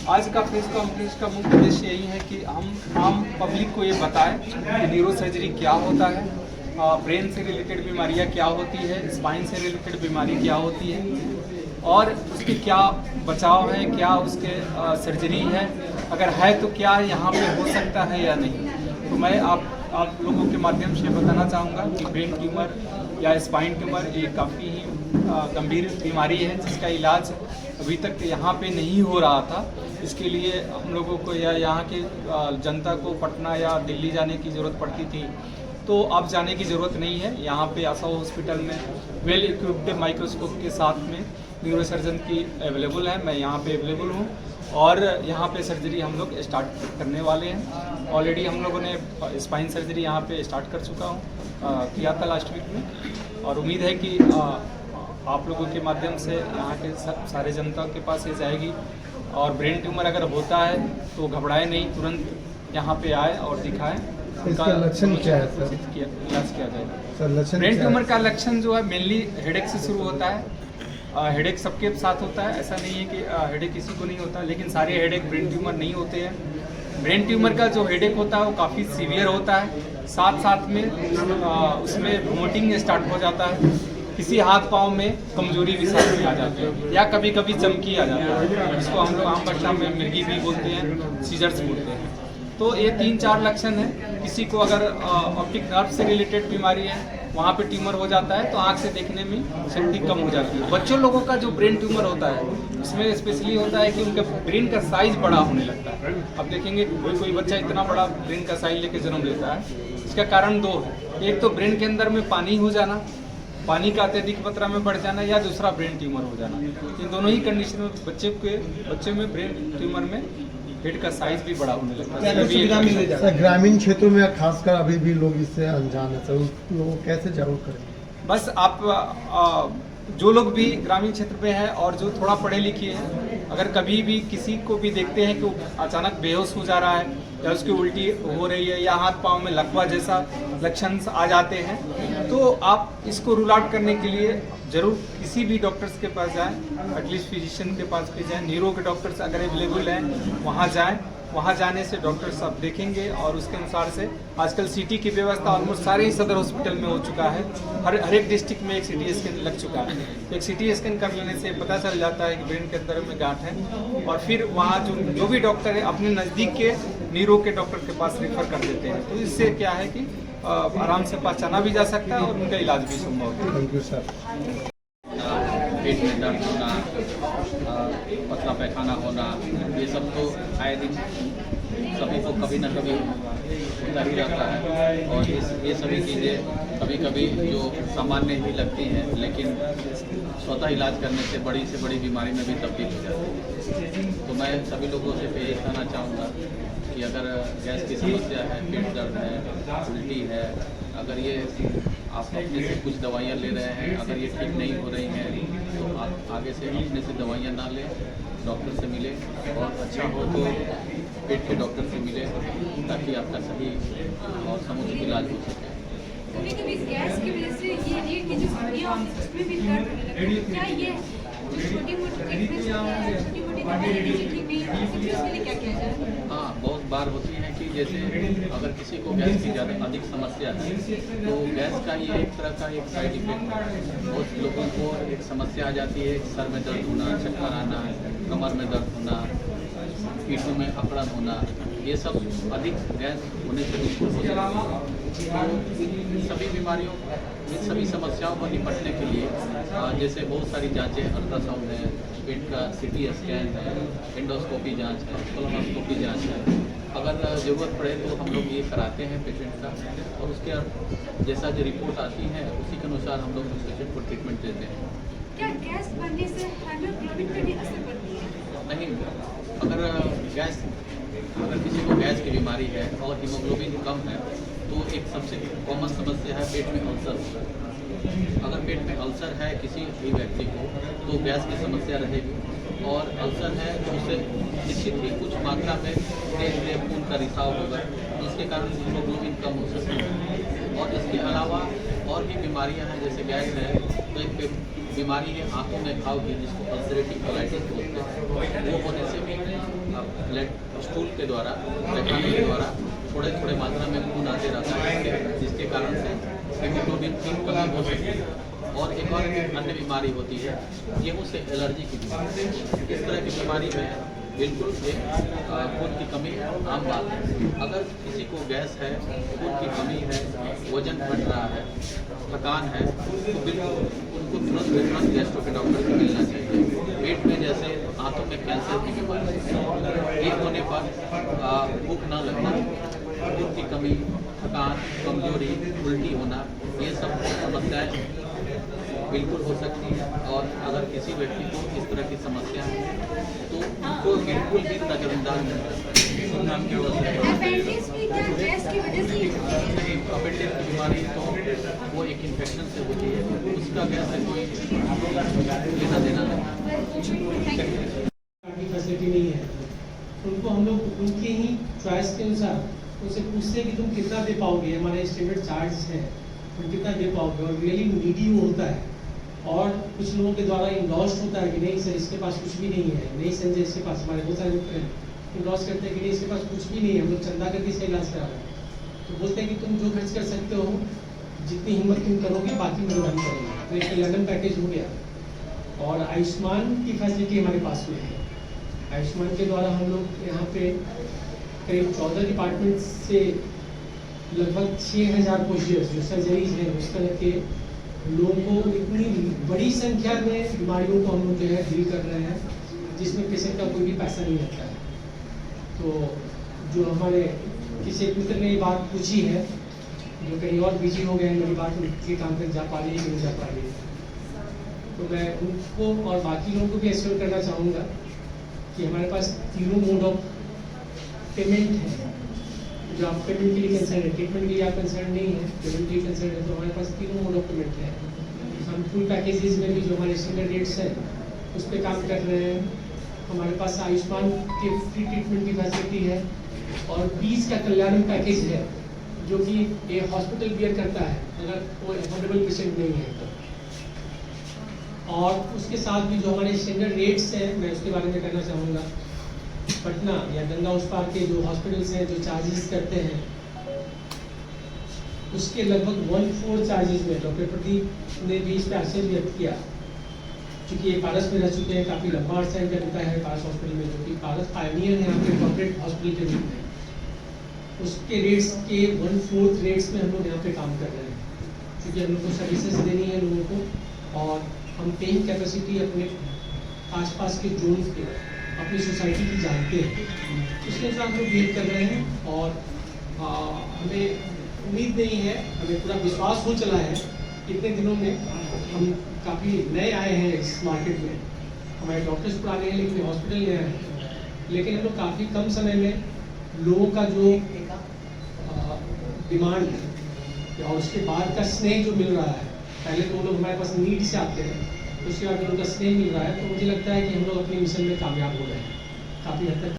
आज का press conference का मुख्य उद्देश्य यही है कि हम आम पब्लिक को ये बताएं कि न्यूरो सर्जरी क्या होता है, ब्रेन से रिलेटेड बीमारियां क्या होती है, स्पाइन से रिलेटेड बीमारी क्या होती है और उसके क्या बचाव है, क्या उसके सर्जरी है, अगर है तो क्या यहाँ पे हो सकता है या नहीं। तो मैं आप लोगों के माध्यम से बताना चाहूँगा कि ब्रेन ट्यूमर या स्पाइन ट्यूमर ये काफ़ी ही गंभीर बीमारी है जिसका इलाज अभी तक यहाँ पे नहीं हो रहा था। इसके लिए हम लोगों को या यहाँ के जनता को पटना या दिल्ली जाने की ज़रूरत पड़ती थी, तो अब जाने की ज़रूरत नहीं है। यहाँ पे आशा हॉस्पिटल में वेल इक्विप्ड माइक्रोस्कोप के साथ में न्यूरो सर्जन की अवेलेबल है। मैं यहाँ पे अवेलेबल हूँ और यहाँ पे सर्जरी हम लोग स्टार्ट करने वाले हैं। ऑलरेडी हम लोगों ने स्पाइन सर्जरी यहाँ पे स्टार्ट कर चुका हूँ, किया था लास्ट वीक में, और उम्मीद है कि आप लोगों के माध्यम से यहाँ के सारे जनता के पास ये जाएगी। और ब्रेन ट्यूमर अगर होता है तो घबराए नहीं, तुरंत यहाँ पे आए और दिखाएं। इसका लक्षण क्या है सर? इलाज किया जाएगा सर लक्षण ब्रेन ट्यूमर का लक्षण जो है मेनली हेडेक से शुरू होता है। हेडेक सबके साथ होता है, ऐसा नहीं है कि हेडेक किसी को नहीं होता, लेकिन सारे हेडेक ब्रेन ट्यूमर नहीं होते हैं। ब्रेन ट्यूमर का जो हेडेक होता है वो काफ़ी सीवियर होता है, साथ साथ में उसमें वोमिटिंग स्टार्ट हो जाता है, किसी हाथ पाँव में कमजोरी भी साथ में आ जाती है या कभी कभी चमकी आ जाता है, जिसको हम लोग आम भाषा में मिर्गी भी बोलते हैं, सीजर्स बोलते हैं। तो ये 3-4 लक्षण है। किसी को अगर ऑप्टिक नर्व से रिलेटेड बीमारी है, वहाँ पे ट्यूमर हो जाता है तो आँख से देखने में शक्ति कम हो जाती है। बच्चों लोगों का जो ब्रेन ट्यूमर होता है उसमें स्पेशली होता है कि उनका ब्रेन का साइज बड़ा होने लगता है। अब देखेंगे कोई बच्चा इतना बड़ा ब्रेन का साइज लेके जन्म लेता है, इसका कारण 2 है। एक तो ब्रेन के अंदर में पानी हो जाना, पानी का अत्यधिक मात्रा में बढ़ जाना, या दूसरा ब्रेन ट्यूमर हो जाना। इन दोनों ही कंडीशन में बच्चे में ब्रेन ट्यूमर में हेड का साइज भी बड़ा होने लगता है। सर ग्रामीण क्षेत्रों में खासकर अभी भी लोग इससे अनजान है, सर उस लोगों को कैसे जागरूक करेंगे? बस आप जो लोग भी ग्रामीण क्षेत्र में हैं और जो थोड़ा पढ़े लिखे हैं, अगर कभी भी किसी को भी देखते हैं कि वो अचानक बेहोश हो जा रहा है या उसकी उल्टी हो रही है या हाथ पांव में लकवा जैसा लक्षण आ जाते हैं, तो आप इसको रूल आउट करने के लिए जरूर किसी भी डॉक्टर्स के पास जाएं, एटलीस्ट फिजिशियन के पास भी जाएं। न्यूरो के डॉक्टर्स अगर अवेलेबल हैं वहाँ जाएं। वहाँ जाने से डॉक्टर साहब देखेंगे और उसके अनुसार से आजकल सीटी की व्यवस्था ऑलमोस्ट सारे ही सदर हॉस्पिटल में हो चुका है। हर एक डिस्ट्रिक्ट में एक सीटी स्कैन लग चुका है। एक सीटी स्कैन कर लेने से पता चल जाता है कि ब्रेन के अंदर में गांठ है, और फिर वहाँ जो भी डॉक्टर है अपने नज़दीक के न्यूरो के डॉक्टर के पास रेफर कर देते हैं। तो इससे क्या है कि आराम से पहचाना भी जा सकता है और उनका इलाज भी संभव है। Thank you sir. पेट में दर्द होना, पतला पैखाना होना, ये सब तो आए दिन सभी को कभी ना कभी होता ही रहता है। और ये सभी चीज़ें कभी कभी जो सामान्य ही लगती हैं, लेकिन स्वतः इलाज करने से बड़ी बीमारी में भी तब्दील हो जाती है। तो मैं सभी लोगों से यही कहना चाहूँगा कि अगर गैस की समस्या है, पेट दर्द है, उल्टी है, अगर ये आप अपने से कुछ दवाइयाँ ले रहे हैं, अगर ये ठीक नहीं हो रही हैं, तो आप आगे से अपने से दवाइयाँ ना लें, डॉक्टर से मिले, और अच्छा हो तो पेट के डॉक्टर से मिले, ताकि आपका सही और समुचित इलाज हो सके। कभी-कभी गैस की वजह से ये रीढ़ की जो हड्डियाँ होती हैं उसमें भी दर्द होने लगता है। क्या ये छोटी-मोटी ट्रीटमेंट छोटी-मोटी दवाइयाँ ठीक नहीं होती, फिर उसके लिए क्या किया जाए? हाँ, बहुत बार होती है कि जैसे अगर किसी को गैस की ज़्यादा अधिक समस्या है, तो गैस का ये एक तरह का एक साइड इफेक्ट है। बहुत लोगों को एक समस्या आ जाती है, सर में दर्द होना, चक्कर आना, कमर में दर्द होना, पीठों में अकड़न होना, ये सब अधिक गैस होने से बिल्कुल हो जाता है। तो सभी बीमारियों, इन सभी समस्याओं को निपटने के लिए जैसे बहुत सारी जांचें, अल्ट्रासाउंड है, पेट का सीटी स्कैन है, एंडोस्कोपी जांच है, कोलोनोस्कोपी जांच है। अगर ज़रूरत पड़े तो हम लोग ये कराते हैं पेशेंट का, और उसके जैसा जो रिपोर्ट आती है उसी के अनुसार हम लोग उस पेशेंट को ट्रीटमेंट देते हैं। क्या गैस बनने से हीमोग्लोबिन पर भी असर पड़ती है? नहीं, अगर किसी को गैस की बीमारी है और हीमोग्लोबिन कम है, तो एक सबसे कॉमन समस्या है पेट में अल्सर होना। अगर पेट में अल्सर है किसी भी व्यक्ति को, तो गैस की समस्या रहेगी। और अल्सर है उससे निश्चित ही कुछ मात्रा में तेज में खून का रिसाव होगा, जिसके कारण हीमोग्लोबिन कम हो सकता है। और इसके अलावा और भी बीमारियां हैं, जैसे गैस है, तो एक बीमारी है आंखों में घाव की जिसको अल्सरेटिव कोलाइटिस बोलते हैं। वो होने से भी ब्लड स्टूल के द्वारा, पैखाने के द्वारा थोड़े मात्रा में खून आते रहता है, जिसके कारण से हीमोग्लोबिन की कमी हो सकती है। और एक और अन्य बीमारी होती है गेहूँ से एलर्जी की बीमारी। इस तरह की बीमारी में बिल्कुल खून की कमी आम बात है। अगर किसी को गैस है, खून की कमी है, वजन घट रहा है, थकान है, तो बिल्कुल उनको तुरंत गैस्ट्रो के डॉक्टर से मिलना चाहिए। पेट में जैसे आंतों में कैंसर की बीमारी, ये होने पर भूख न लगना, खून की कमी, थकान, कमजोरी, उल्टी होना, ये सब समस्याएं बिल्कुल हो सकती है। और अगर किसी व्यक्ति को इस तरह की समस्या है तो उनको बिल्कुल भी नजरअंदाज नहीं करना। अपेंडिक्स भी क्या गैस की वजह से ही होती है? नहीं, अपेंडिक्स की बीमारी तो वो एक इन्फेक्शन से होती है, उसका गैस से कोई लेना देना नहीं। की फैसिलिटी नहीं है, उनको हम लोग उनके ही चॉइस के अनुसार उनसे पूछते हैं कि तुम कितना दे पाओगे, हमारे स्टैंडर्ड चार्ज है, तुम कितना दे पाओगे। और रियली नीडी वो होता है। और कुछ लोगों के द्वारा इंडोर्स्ड होता है कि नहीं सर इसके पास कुछ भी नहीं है, नहीं संजय इसके पास, हमारे बहुत सारे लोग इंडोर्स करते हैं कि नहीं इसके पास कुछ भी नहीं है, हम लोग चंदा करके इसका इलाज करा रहे हैं। तो बोलते हैं कि तुम जो खर्च कर सकते हो, जितनी हिम्मत तुम करोगे, बाकी हम लोग हम करेंगे। तो एक लंदन पैकेज हो गया। और आयुष्मान की फैसिलिटी हमारे पास में है। आयुष्मान के द्वारा हम लोग यहाँ पे करीब 14 डिपार्टमेंट से लगभग 6000 प्रोसीजर्स जो सर्जरीज हैं उस तरह के लोगों को, इतनी बड़ी संख्या में बीमारियों को हम लोग जो है डील कर रहे हैं, जिसमें पेशेंट का कोई भी पैसा नहीं लगता है। तो जो हमारे किसी एक मित्र ने ये बात पूछी है, जो कहीं और बिजी हो गए हैं, मेरी बात उनके काम तक जा पा रही है कि नहीं जा पा रही है, तो मैं उनको और बाकी लोगों को भी एश्योर करना चाहूँगा कि हमारे पास तीनों मोड ऑफ पेमेंट है। जो आप पेमेंट के लिए कंसर्न है, ट्रीटमेंट के लिए आप कंसर्न नहीं है, पेमेंट के लिए कंसर्न है, तो हमारे पास तीनों मोड ऑफ पेमेंट है। हम फुल पैकेजेस में भी जो हमारे स्टैंडर्ड रेट्स हैं उस पर काम कर रहे हैं। हमारे पास आयुष्मान के फ्री ट्रीटमेंट की फैसिलिटी है और 20 का कल्याण पैकेज है जो कि ये हॉस्पिटल बियर करता है अगर कोई अफोर्डेबल पेशेंट नहीं है तो। और उसके साथ भी जो हमारे स्टैंडर्ड रेट्स हैं, मैं उसके बारे में कहना चाहूँगा। पटना या गंगा उस पार के जो हॉस्पिटल्स हैं जो चार्जेस करते हैं, उसके लगभग 1/4 चार्जेस में डॉक्टर प्रदीप ने भी इस पर आश्चर्य व्यक्त किया, क्योंकि ये पारस में रह चुके हैं, काफ़ी लंबा अर्सा इनका बीता है पारस हॉस्पिटल में, जो कि पारस पायनियर है यहाँ पे कॉर्पोरेट हॉस्पिटल के रूप में। उसके रेट्स के 1/4 रेट्स में हम लोग यहाँ पे काम कर रहे हैं, क्योंकि हम लोग को सर्विसेज देनी है लोगों को। और हम पेइंग कैपेसिटी अपने आसपास के जोन्स के, अपनी सोसाइटी की जानते हैं, उसके अनुसार हम लोग बिहेव कर रहे हैं। और हमें उम्मीद नहीं है, हमें पूरा विश्वास हो चला है। इतने दिनों में हम काफ़ी नए आए हैं इस मार्केट में, हमारे डॉक्टर्स पुराने हैं लेकिन हॉस्पिटल नया है, लेकिन हम लोग काफ़ी कम समय में लोगों का जो डिमांड है और उसके बाद का स्नेह जो मिल रहा है, पहले तो लोग हमारे पास नीड से आते हैं, उसके बाद उनका स्नेह मिल रहा है, तो मुझे लगता है कि हम लोग अपने मिशन में कामयाब हो रहे हैं काफ़ी हद तक।